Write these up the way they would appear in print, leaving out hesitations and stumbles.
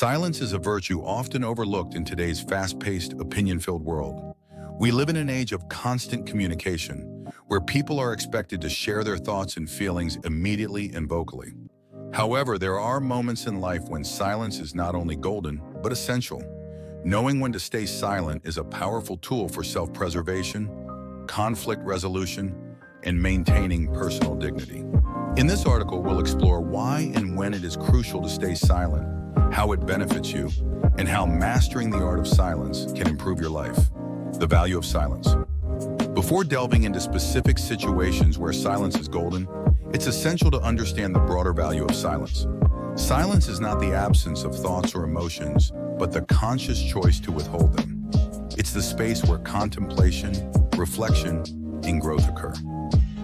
Silence is a virtue often overlooked in today's fast-paced, opinion-filled world. We live in an age of constant communication, where people are expected to share their thoughts and feelings immediately and vocally. However, there are moments in life when silence is not only golden, but essential. Knowing when to stay silent is a powerful tool for self-preservation, conflict resolution, and maintaining personal dignity. In this article, we'll explore why and when it is crucial to stay silent, how it benefits you, and how mastering the art of silence can improve your life. The value of silence. Before delving into specific situations where silence is golden, it's essential to understand the broader value of silence. Silence is not the absence of thoughts or emotions, but the conscious choice to withhold them. It's the space where contemplation, reflection, and growth occur.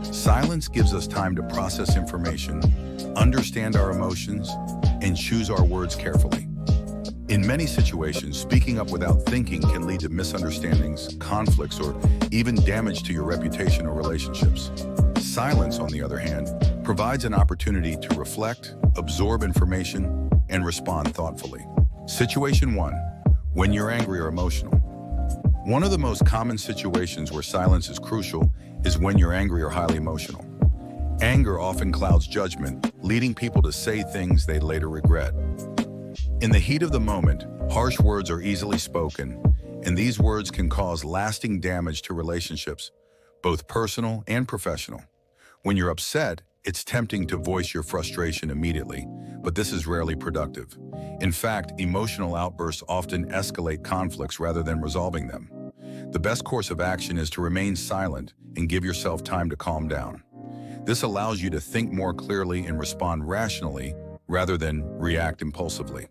Silence gives us time to process information, understand our emotions, and choose our words carefully. In many situations, speaking up without thinking can lead to misunderstandings, conflicts, or even damage to your reputation or relationships. Silence, on the other hand, provides an opportunity to reflect, absorb information, and respond thoughtfully. Situation 1. When you're angry or emotional. One of the most common situations where silence is crucial is when you're angry or highly emotional. Anger often clouds judgment, leading people to say things they later regret. In the heat of the moment, harsh words are easily spoken, and these words can cause lasting damage to relationships, both personal and professional. When you're upset, it's tempting to voice your frustration immediately, but this is rarely productive. In fact, emotional outbursts often escalate conflicts rather than resolving them. The best course of action is to remain silent and give yourself time to calm down. This allows you to think more clearly and respond rationally rather than react impulsively.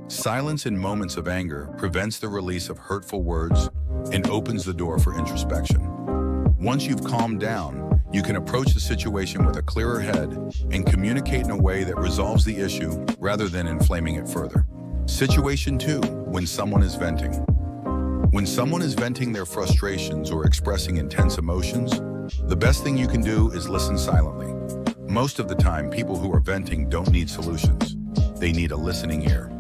Silence in moments of anger prevents the release of hurtful words and opens the door for introspection. Once you've calmed down, you can approach the situation with a clearer head and communicate in a way that resolves the issue rather than inflaming it further. Situation 2. When someone is venting. When someone is venting their frustrations or expressing intense emotions, the best thing you can do is listen silently. Most of the time, people who are venting don't need solutions. They need a listening ear.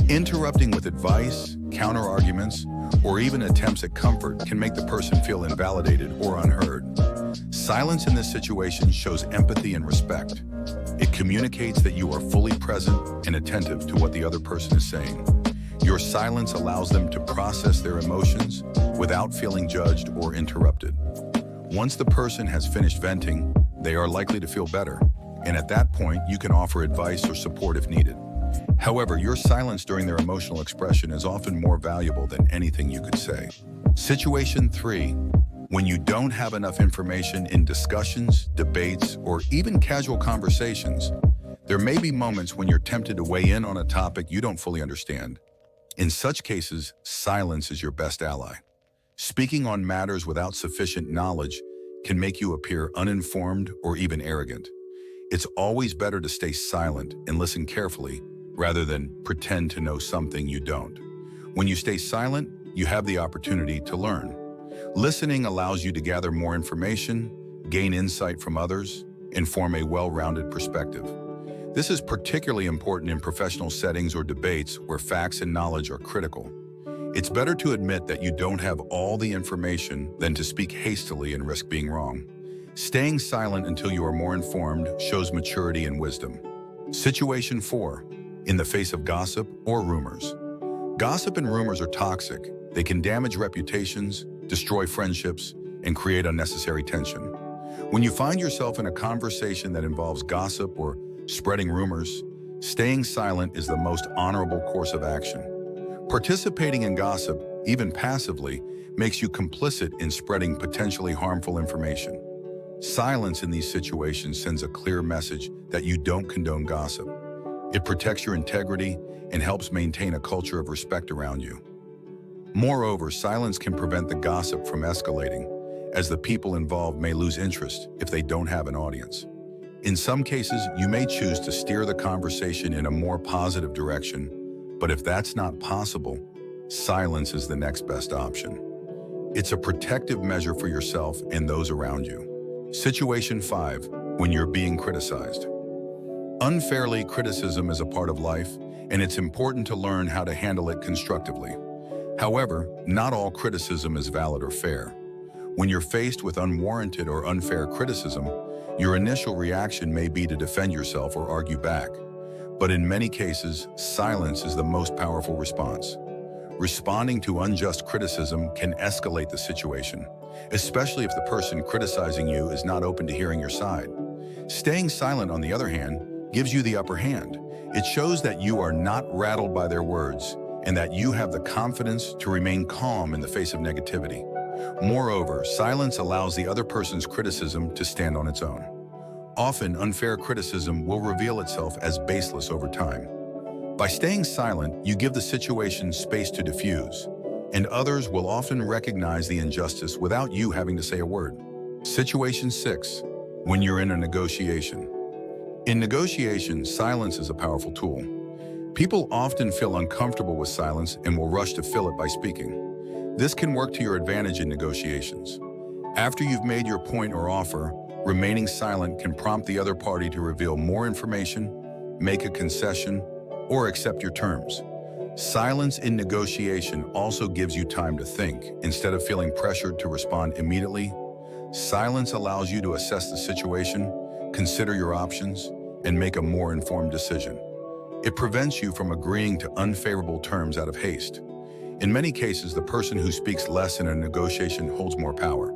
Interrupting with advice, counter-arguments, or even attempts at comfort can make the person feel invalidated or unheard. Silence in this situation shows empathy and respect. It communicates that you are fully present and attentive to what the other person is saying. Your silence allows them to process their emotions without feeling judged or interrupted. Once the person has finished venting, they are likely to feel better, and at that point, you can offer advice or support if needed. However, your silence during their emotional expression is often more valuable than anything you could say. Situation 3. When you don't have enough information in discussions, debates, or even casual conversations, there may be moments when you're tempted to weigh in on a topic you don't fully understand. In such cases, silence is your best ally. Speaking on matters without sufficient knowledge can make you appear uninformed or even arrogant. It's always better to stay silent and listen carefully rather than pretend to know something you don't. When you stay silent, you have the opportunity to learn. Listening allows you to gather more information, gain insight from others, and form a well-rounded perspective. This is particularly important in professional settings or debates where facts and knowledge are critical. It's better to admit that you don't have all the information than to speak hastily and risk being wrong. Staying silent until you are more informed shows maturity and wisdom. Situation 4. In the face of gossip or rumors. Gossip and rumors are toxic. They can damage reputations, destroy friendships, and create unnecessary tension. When you find yourself in a conversation that involves gossip or spreading rumors, staying silent is the most honorable course of action. Participating in gossip, even passively, makes you complicit in spreading potentially harmful information. Silence in these situations sends a clear message that you don't condone gossip. It protects your integrity and helps maintain a culture of respect around you. Moreover, silence can prevent the gossip from escalating, as the people involved may lose interest if they don't have an audience. In some cases, you may choose to steer the conversation in a more positive direction, but if that's not possible, silence is the next best option. It's a protective measure for yourself and those around you. Situation 5. When you're being criticized. Unfairly, criticism is a part of life, and it's important to learn how to handle it constructively. However, not all criticism is valid or fair. When you're faced with unwarranted or unfair criticism, your initial reaction may be to defend yourself or argue back. But in many cases, silence is the most powerful response. Responding to unjust criticism can escalate the situation, especially if the person criticizing you is not open to hearing your side. Staying silent, on the other hand, gives you the upper hand. It shows that you are not rattled by their words and that you have the confidence to remain calm in the face of negativity. Moreover, silence allows the other person's criticism to stand on its own. Often, unfair criticism will reveal itself as baseless over time. By staying silent, you give the situation space to diffuse, and others will often recognize the injustice without you having to say a word. Situation 6. When you're in a negotiation. In negotiation, silence is a powerful tool. People often feel uncomfortable with silence and will rush to fill it by speaking. This can work to your advantage in negotiations. After you've made your point or offer, remaining silent can prompt the other party to reveal more information, make a concession, or accept your terms. Silence in negotiation also gives you time to think. Instead of feeling pressured to respond immediately, silence allows you to assess the situation, consider your options, and make a more informed decision. It prevents you from agreeing to unfavorable terms out of haste. In many cases, the person who speaks less in a negotiation holds more power.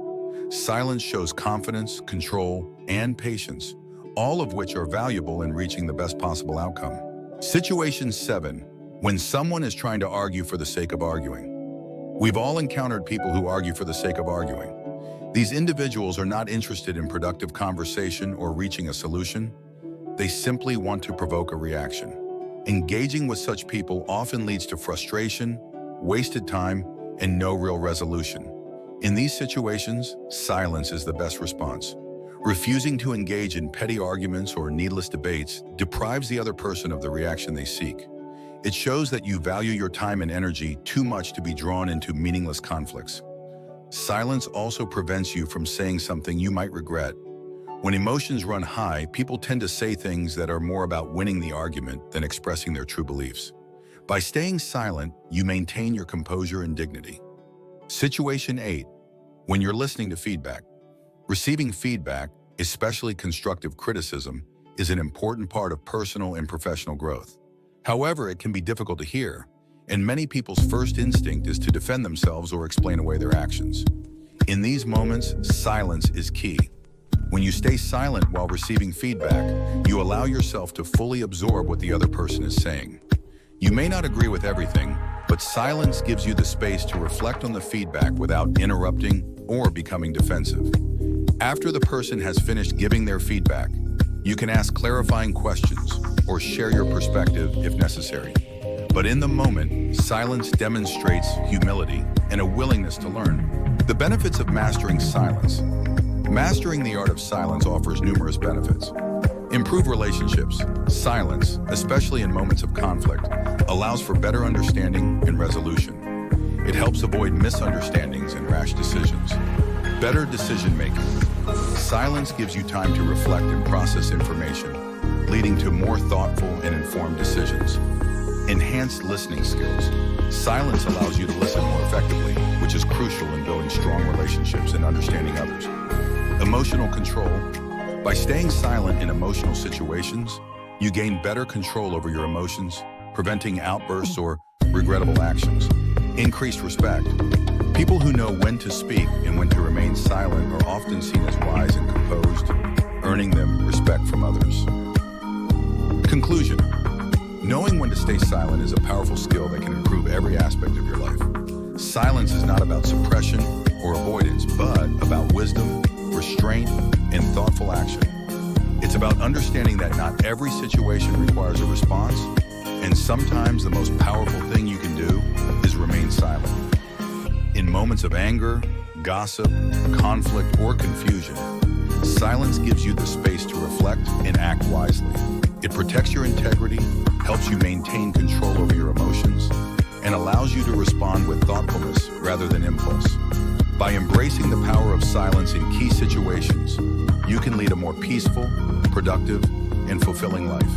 Silence shows confidence, control, and patience, all of which are valuable in reaching the best possible outcome. Situation 7. When someone is trying to argue for the sake of arguing. We've all encountered people who argue for the sake of arguing. These individuals are not interested in productive conversation or reaching a solution. They simply want to provoke a reaction. Engaging with such people often leads to frustration, wasted time, and no real resolution. In these situations, silence is the best response. Refusing to engage in petty arguments or needless debates deprives the other person of the reaction they seek. It shows that you value your time and energy too much to be drawn into meaningless conflicts. Silence also prevents you from saying something you might regret. When emotions run high, people tend to say things that are more about winning the argument than expressing their true beliefs. By staying silent, you maintain your composure and dignity. Situation 8. When you're listening to feedback. Receiving feedback, especially constructive criticism, is an important part of personal and professional growth. However, it can be difficult to hear, and many people's first instinct is to defend themselves or explain away their actions. In these moments, silence is key. When you stay silent while receiving feedback, you allow yourself to fully absorb what the other person is saying. You may not agree with everything, but silence gives you the space to reflect on the feedback without interrupting or becoming defensive. After the person has finished giving their feedback, you can ask clarifying questions or share your perspective if necessary. But in the moment, silence demonstrates humility and a willingness to learn. The benefits of mastering silence. Mastering the art of silence offers numerous benefits. Improve relationships. Silence, especially in moments of conflict, allows for better understanding and resolution. It helps avoid misunderstandings and rash decisions. Better decision-making. Silence gives you time to reflect and process information, leading to more thoughtful and informed decisions. Enhanced listening skills. Silence allows you to listen more effectively, which is crucial in building strong relationships and understanding others. Emotional control. By staying silent in emotional situations, you gain better control over your emotions, preventing outbursts or regrettable actions. Increased respect. People who know when to speak and when to remain silent are often seen as wise and composed, earning them respect from others. Conclusion. Knowing when to stay silent is a powerful skill that can improve every aspect of your life. Silence is not about suppression or avoidance, but about wisdom, restraint, and thoughtful action. It's about understanding that not every situation requires a response, and sometimes the most powerful thing you can do is remain silent. In moments of anger, gossip, conflict, or confusion, silence gives you the space to reflect and act wisely. It protects your integrity, helps you maintain control over your emotions, and allows you to respond with thoughtfulness rather than impulse. By embracing the power of silence in key situations, you can lead a more peaceful, productive, and fulfilling life.